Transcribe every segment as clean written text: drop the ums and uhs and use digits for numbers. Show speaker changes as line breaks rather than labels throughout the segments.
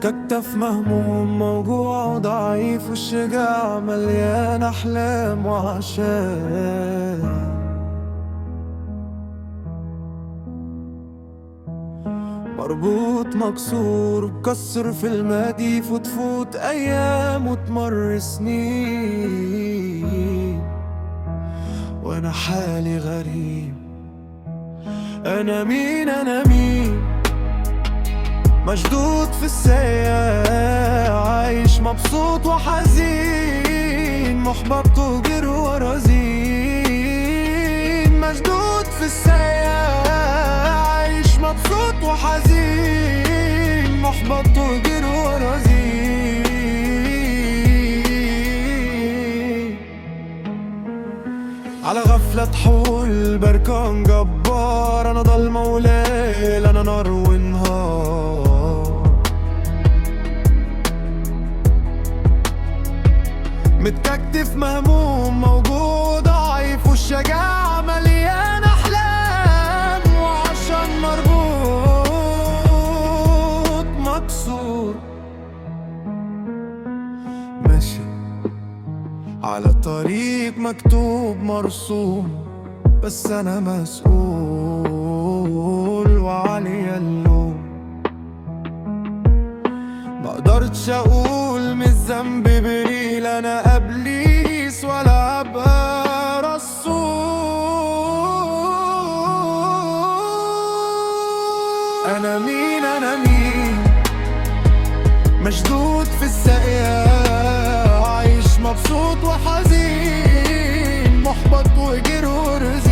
متكتف مهموم موجوع وضعيف، والشجاع مليان أحلام وعشاق. مربوط مكسور بكسر في المديف، وتفوت أيام وتمر سنين وأنا حالي غريب. أنا مين أنا مين؟ مشدود في السياح، عايش مبسوط وحزين، محبط وجر ورزين. مشدود في السياح، عايش مبسوط وحزين، محبط وجر ورزين. على غفلة تحول بركان جبار، أنا ضلمة وليل، أنا نار ونهار. متكتف مهموم موجود ضعيف، والشجاعة مليان أحلام، وعشان مربوط مكسور. ماشي على طريق مكتوب مرسوم، بس أنا مسؤول وعلي اللوم. مقدرتش أقول من الذنب بريء، لا أنا إبليس ولا أبقى رسول. أنا مين أنا مين؟ مشدود في السقيا، عايش مبسوط وحزين، محبط وجر ورزين.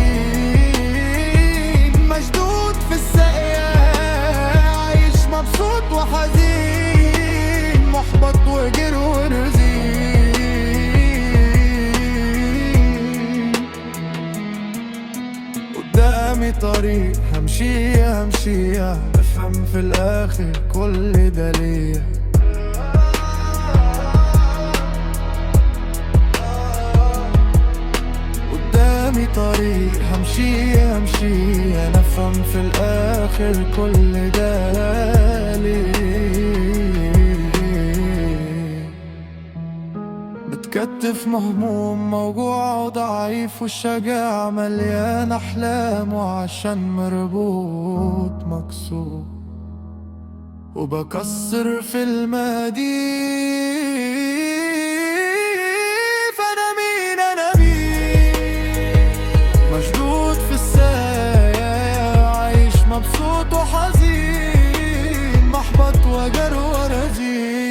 مشدود في السقيا، عايش مبسوط وحزين، محبط وجر ورزين. قدامي طريق همشيها، افهم في الاخر كل ده ليه. قدامي طريق همشيها، نفهم في الاخر كل ده ليه. متكتف مهموم موجوع وضعيف، والشجاع مليان احلام، وعشان مربوط مكسور وبكسر في المديف. أنا مين أنا مين؟ مشدود في السايا، عايش مبسوط وحزين، محبط وجر ورزين.